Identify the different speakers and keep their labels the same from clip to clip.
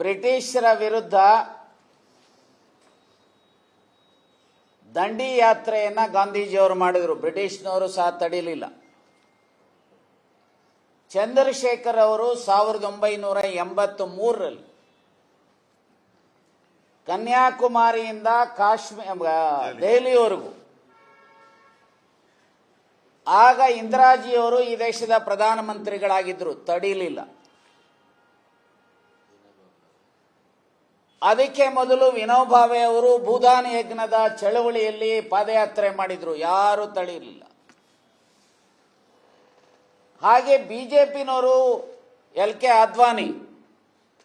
Speaker 1: ಬ್ರಿಟಿಷರ ವಿರುದ್ಧ ದಂಡಿ ಯಾತ್ರೆಯನ್ನ ಗಾಂಧೀಜಿಯವರು ಮಾಡಿದರು. ಬ್ರಿಟಿಷ್ನವರು ಸಹ ತಡಿಲಿಲ್ಲ. ಚಂದ್ರಶೇಖರ್ ಅವರು 1983ರಲ್ಲಿ ಕನ್ಯಾಕುಮಾರಿಯಿಂದ ದೆಹಲಿಯವರೆಗೂ, ಆಗ ಇಂದಿರಾಜಿಯವರು ಈ ದೇಶದ ಪ್ರಧಾನಮಂತ್ರಿಗಳಾಗಿದ್ದರು, ತಡೀಲಿಲ್ಲ. ಅದಕ್ಕೆ ಮೊದಲು ವಿನೋಬಾ ಭಾವೆ ಅವರು ಭೂದಾನ ಯಜ್ಞದ ಚಳವಳಿಯಲ್ಲಿ ಪಾದಯಾತ್ರೆ ಮಾಡಿದ್ರು, ಯಾರು ತಡೀಲಿಲ್ಲ. ಹಾಗೆ ಬಿಜೆಪಿನವರು LK ಅದ್ವಾನಿ,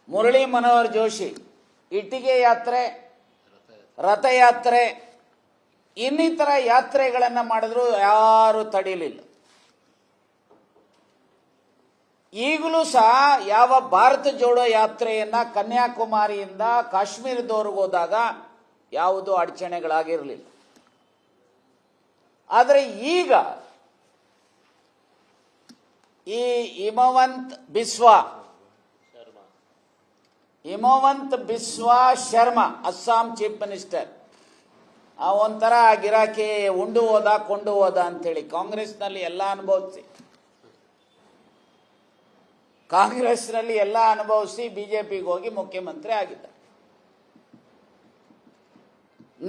Speaker 1: ಮುರಳಿ ಮನೋಹರ್ ಜೋಶಿ ಇಟ್ಟಿಗೆ ಯಾತ್ರೆ, ರಥಯಾತ್ರೆ, ಇನ್ನಿತರ ಯಾತ್ರೆಗಳನ್ನು ಮಾಡಿದ್ರು, ಯಾರು ತಡೀಲಿಲ್ಲ. ಈಗಲೂ ಸಹ ಯಾವ ಭಾರತ ಜೋಡೋ ಯಾತ್ರೆಯನ್ನ ಕನ್ಯಾಕುಮಾರಿಯಿಂದ ಕಾಶ್ಮೀರದವರೆಗೂ ಹೋದಾಗ ಯಾವುದೂ ಅಡಚಣೆಗಳಾಗಿರಲಿಲ್ಲ. ಆದರೆ ಈಗ ಈ ಹಿಮವಂತ್ ಬಿಸ್ವಾ ಶರ್ಮಾ ಅಸ್ಸಾಂ ಚೀಫ್ ಮಿನಿಸ್ಟರ್, ಒಂಥರ ಗಿರಾಕಿ ಉಂಡು ಹೋದ ಕೊಂಡು ಹೋದ ಅಂತೇಳಿ ಕಾಂಗ್ರೆಸ್ನಲ್ಲಿ ಎಲ್ಲ ಅನುಭವಿಸಿ ಬಿಜೆಪಿಗೆ ಹೋಗಿ ಮುಖ್ಯಮಂತ್ರಿ ಆಗಿದ್ದ.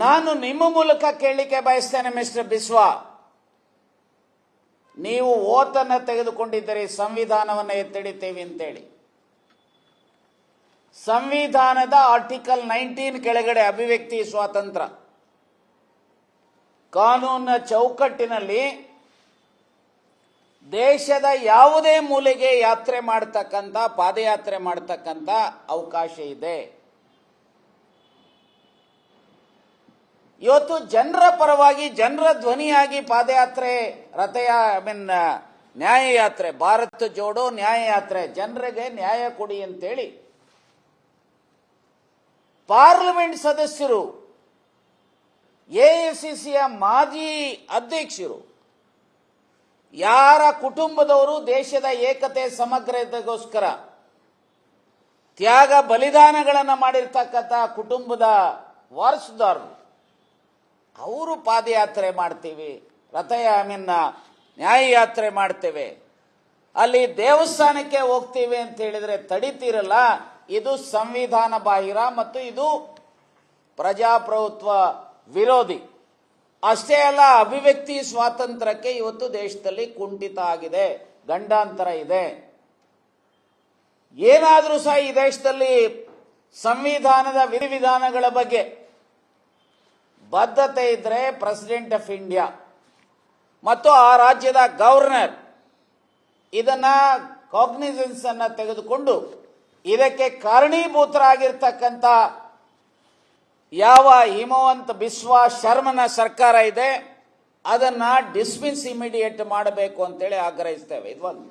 Speaker 1: ನಾನು ನಿಮ್ಮ ಮೂಲಕ ಕೇಳಲಿಕ್ಕೆ ಬಯಸ್ತೇನೆ, ಮಿಸ್ಟರ್ ಬಿಸ್ವಾ, ನೀವು ಓತನ್ನು ತೆಗೆದುಕೊಂಡಿದ್ದೀರಿ ಸಂವಿಧಾನವನ್ನು ಎತ್ತಿಡಿತೇವೆ ಅಂತೇಳಿ. ಸಂವಿಧಾನದ ಆರ್ಟಿಕಲ್ 19 ಕೆಳಗಡೆ ಅಭಿವ್ಯಕ್ತಿ ಸ್ವಾತಂತ್ರ್ಯ, ಕಾನೂನಿನ ಚೌಕಟ್ಟಿನಲ್ಲಿ ದೇಶದ ಯಾವುದೇ ಮೂಲೆಗೆ ಯಾತ್ರೆ ಮಾಡತಕ್ಕಂಥ, ಪಾದಯಾತ್ರೆ ಮಾಡತಕ್ಕಂಥ ಅವಕಾಶ ಇದೆ. ಇವತ್ತು ಜನರ ಪರವಾಗಿ, ಜನರ ಧ್ವನಿಯಾಗಿ ಪಾದಯಾತ್ರೆ, ನ್ಯಾಯಯಾತ್ರೆ, ಭಾರತ ಜೋಡೋ ನ್ಯಾಯಯಾತ್ರೆ, ಜನರಿಗೆ ನ್ಯಾಯ ಕೊಡಿ ಅಂತೇಳಿ ಪಾರ್ಲಿಮೆಂಟ್ ಸದಸ್ಯರು, AICCಯ ಮಾಜಿ ಅಧ್ಯಕ್ಷರು, ಯಾರ ಕುಟುಂಬದವರು ದೇಶದ ಏಕತೆ ಸಮಗ್ರತೆಗೋಸ್ಕರ ತ್ಯಾಗ ಬಲಿದಾನಗಳನ್ನು ಮಾಡಿರ್ತಕ್ಕಂಥ ಕುಟುಂಬದ ವಾರಸುದಾರರು, ಅವರು ಪಾದಯಾತ್ರೆ ಮಾಡ್ತೀವಿ, ನ್ಯಾಯಯಾತ್ರೆ ಮಾಡ್ತೇವೆ, ಅಲ್ಲಿ ದೇವಸ್ಥಾನಕ್ಕೆ ಹೋಗ್ತೀವಿ ಅಂತ ಹೇಳಿದ್ರೆ ತಡಿತೀರಲ್ಲ, ಇದು ಸಂವಿಧಾನ ಬಾಹಿರ ಮತ್ತು ಇದು ಪ್ರಜಾಪ್ರಭುತ್ವ ವಿರೋಧಿ. ಅಷ್ಟೇ ಅಲ್ಲ, ಅಭಿವ್ಯಕ್ತಿ ಸ್ವಾತಂತ್ರ್ಯಕ್ಕೆ ಇವತ್ತು ದೇಶದಲ್ಲಿ ಕುಂಠಿತ ಆಗಿದೆ, ಗಂಡಾಂತರ ಇದೆ. ಏನಾದರೂ ಸಹ ಈ ದೇಶದಲ್ಲಿ ಸಂವಿಧಾನದ ವಿಧಿವಿಧಾನಗಳ ಬಗ್ಗೆ ಬದ್ಧತೆ ಇದ್ರೆ ಪ್ರೆಸಿಡೆಂಟ್ ಆಫ್ ಇಂಡಿಯಾ ಮತ್ತು ಆ ರಾಜ್ಯದ ಗವರ್ನರ್ ಇದನ್ನ ಕಾಗ್ನಿಸೆನ್ಸ್ ಅನ್ನ ತೆಗೆದುಕೊಂಡು ಇದಕ್ಕೆ ಕಾರಣೀಭೂತರಾಗಿರ್ತಕ್ಕಂಥ ಯಾವ ಹಿಮವಂತ್ ಬಿಸ್ವಾ ಶರ್ಮನ ಸರ್ಕಾರ ಇದೆ ಅದನ್ನ ಡಿಸ್ಮಿಸ್ ಇಮಿಡಿಯೇಟ್ ಮಾಡಬೇಕು ಅಂತೇಳಿ ಆಗ್ರಹಿಸ್ತೇವೆ. ಇದೊಂದು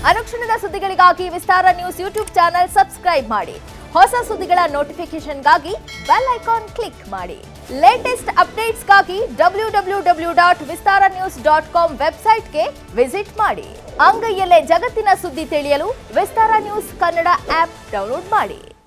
Speaker 2: ಅನುಕ್ಷಣದ ಸುದ್ದಿಗಳಿಗಾಗಿ ವಿಸ್ತಾರ ನ್ಯೂಸ್ ಯೂಟ್ಯೂಬ್ ಚಾನೆಲ್ ಸಬ್ಸ್ಕ್ರೈಬ್ ಮಾಡಿ. ಹೊಸ ಸುದ್ದಿಗಳ ನೋಟಿಫಿಕೇಶನ್ಗಾಗಿ ಬೆಲ್ ಐಕಾನ್ ಕ್ಲಿಕ್ ಮಾಡಿ. ಲೇಟೆಸ್ಟ್ ಅಪ್ಡೇಟ್ಸ್ಗಾಗಿ www.vistaranews.com ವೆಬ್ಸೈಟ್ಗೆ ವಿಸಿಟ್ ಮಾಡಿ. ಅಂಗೈಯಲ್ಲೇ ಜಗತ್ತಿನ ಸುದ್ದಿ ತಿಳಿಯಲು ವಿಸ್ತಾರ ನ್ಯೂಸ್ ಕನ್ನಡ ಆಪ್ ಡೌನ್ಲೋಡ್ ಮಾಡಿ.